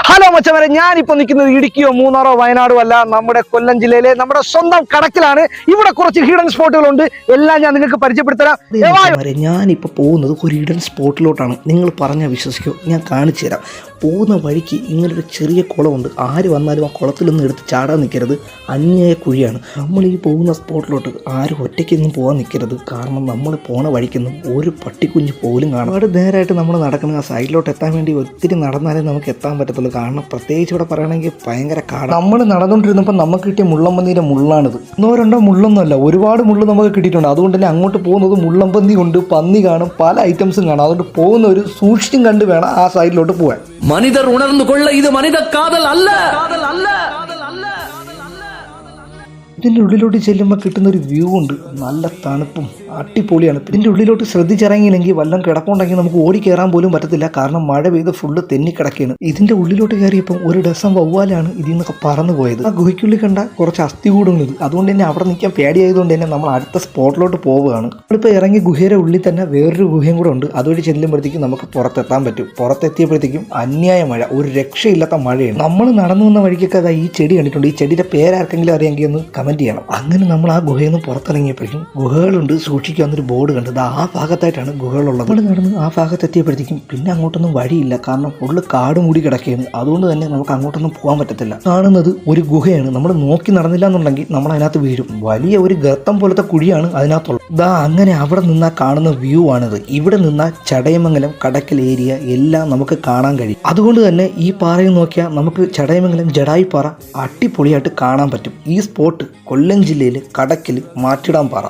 Hello മച്ചവരെ, ഞാനിപ്പോ നിൽക്കുന്നത് ഇടുക്കിയോ മൂന്നാറോ വയനാടോ അല്ല, നമ്മുടെ കൊല്ലം ജില്ലയിലെ നമ്മുടെ സ്വന്തം കടക്കിലാണ്. ഇവിടെ കുറച്ച് ഹിഡൻ സ്പോട്ടുകളുണ്ട്, എല്ലാം ഞാൻ നിങ്ങൾക്ക് പരിചയപ്പെടുത്തരാം. ഞാനിപ്പോൾ പോകുന്നത് ഒരു ഹിഡൻ സ്പോട്ടിലോട്ടാണ്. നിങ്ങൾ പറഞ്ഞാൽ വിശ്വസിക്കോ, ഞാൻ കാണിച്ചു തരാം. പോകുന്ന വഴിക്ക് ഇങ്ങനൊരു ചെറിയ കുളമുണ്ട്. ആര് വന്നാലും ആ കുളത്തിലൊന്നും എടുത്ത് ചാടാൻ നിൽക്കരുത്, അന്യായ കുഴിയാണ്. നമ്മൾ ഈ പോകുന്ന സ്പോട്ടിലോട്ട് ആരും ഒറ്റയ്ക്കൊന്നും പോകാൻ നിൽക്കരുത്. കാരണം നമ്മൾ പോണ വഴിക്കൊന്നും ഒരു പട്ടിക്കുഞ്ഞ് പോലും കാണാം. അവിടെ നേരായിട്ട് നമ്മൾ നടക്കുന്ന ആ സൈഡിലോട്ട് എത്താൻ വേണ്ടി ഒത്തിരി നടന്നാലേ നമുക്ക് എത്താൻ പറ്റത്തുള്ളൂ. കാരണം പ്രത്യേകിച്ച് ഇവിടെ പറയുകയാണെങ്കിൽ ഭയങ്കര കാട്. നമ്മൾ നടന്നുകൊണ്ടിരുന്നപ്പോൾ നമുക്ക് കിട്ടിയ മുള്ളമ്പന്നിയുടെ മുള്ളാണിത്. ഒന്നോ രണ്ടോ മുള്ളൊന്നുമല്ല, ഒരുപാട് മുള്ള് നമുക്ക് കിട്ടിയിട്ടുണ്ട്. അതുകൊണ്ട് തന്നെ അങ്ങോട്ട് പോകുന്നത് മുള്ളമ്പന്നി കൊണ്ട്, പന്നി കാണും, പല ഐറ്റംസും കാണും. അതുകൊണ്ട് പോകുന്നവർ സൂക്ഷിച്ചും കണ്ട് വേണം ആ സൈഡിലോട്ട് പോകാൻ. മനിതർ ഉണർന്നുകൊള്ള ഇത് മനിത കാതൽ അല്ല. ഇതിൻ്റെ ഉള്ളിലോട്ട് ചെല്ലുമ്പോൾ കിട്ടുന്ന ഒരു വ്യൂ ഉണ്ട്, നല്ല തണുപ്പും അടിപൊളിയാണ്. ഇതിൻ്റെ ഉള്ളിലോട്ട് ശ്രദ്ധിച്ചിറങ്ങിയില്ലെങ്കിൽ വല്ലതും കിടപ്പുണ്ടെങ്കിൽ നമുക്ക് ഓടി കയറാൻ പോലും പറ്റത്തില്ല. കാരണം മഴ പെയ്ത് ഫുള്ള് തെന്നിക്കിടക്കുകയാണ്. ഇതിൻ്റെ ഉള്ളിലോട്ട് കയറിയപ്പം ഒരു ഡസം വവ്വാലാണ് ഇതിൽ നിന്നൊക്കെ പറന്നു പോയത്. ആ ഗുഹയ്ക്കുള്ളിൽ കണ്ട കുറച്ച് അസ്ഥി കൂടുന്നത്, അതുകൊണ്ട് തന്നെ അവിടെ നിൽക്കാൻ പേടിയായതുകൊണ്ട് തന്നെ നമ്മൾ അടുത്ത സ്പോട്ടിലോട്ട് പോവുകയാണ്. നമ്മളിപ്പോൾ ഇറങ്ങി ഗുഹയുടെ ഉള്ളിൽ തന്നെ വേറൊരു ഗുഹയും കൂടെ ഉണ്ട്. അതുവഴി ചെല്ലുമ്പോഴത്തേക്കും നമുക്ക് പുറത്തെത്താൻ പറ്റും. പുറത്തെത്തിയപ്പോഴത്തേക്കും അന്യായ മഴ, ഒരു രക്ഷയില്ലാത്ത മഴയാണ്. നമ്മൾ നടന്നു വന്ന വഴിക്കൊക്കെ അതാ ഈ ചെടി കണ്ടിട്ടുണ്ട്. ഈ ചെടിയുടെ പേരാർക്കെങ്കിലും അറിയാമെങ്കിൽ ഒന്ന് കമൻറ്റ് ചെയ്യണം. അങ്ങനെ നമ്മൾ ആ ഗുഹയിൽ നിന്ന് പുറത്തിറങ്ങിയപ്പോഴേക്കും ഗുഹകളുണ്ട്, സൂക്ഷിക്കാവുന്നൊരു ബോർഡ് കണ്ടത്. ആ ഭാഗത്തായിട്ടാണ് ഗുഹകളുള്ളത്. നമ്മൾ നടന്ന് ആ ഭാഗത്തെത്തിയപ്പോഴത്തേക്കും പിന്നെ അങ്ങോട്ടൊന്നും വഴിയില്ല. കാരണം ഫുള്ള് കാട് മൂടി കിടക്കുകയാണ്. അതുകൊണ്ട് തന്നെ നമുക്ക് അങ്ങോട്ടൊന്നും പോകാൻ പറ്റത്തില്ല. കാണുന്നത് ഒരു ഗുഹയാണ്. നമ്മൾ നോക്കി നടന്നില്ല എന്നുണ്ടെങ്കിൽ നമ്മൾ അതിനകത്ത് വീഴും. വലിയ ഒരു ഗർത്തം പോലത്തെ കുഴിയാണ് അതിനകത്തുള്ളത്. അങ്ങനെ അവിടെ നിന്നാ കാണുന്ന വ്യൂ ആണിത്. ഇവിടെ നിന്നാൽ ചടയമംഗലം, കടക്കൽ ഏരിയ എല്ലാം നമുക്ക് കാണാൻ കഴിയും. അതുകൊണ്ട് തന്നെ ഈ പാറയിൽ നോക്കിയാൽ നമുക്ക് ചടയമംഗലം ജഡായിപ്പാറ അടിപൊളിയായിട്ട് കാണാൻ പറ്റും. ഈ സ്പോട്ട് കൊല്ലം ജില്ലയിൽ കടക്കൽ മാറ്റിടാൻ പാറ.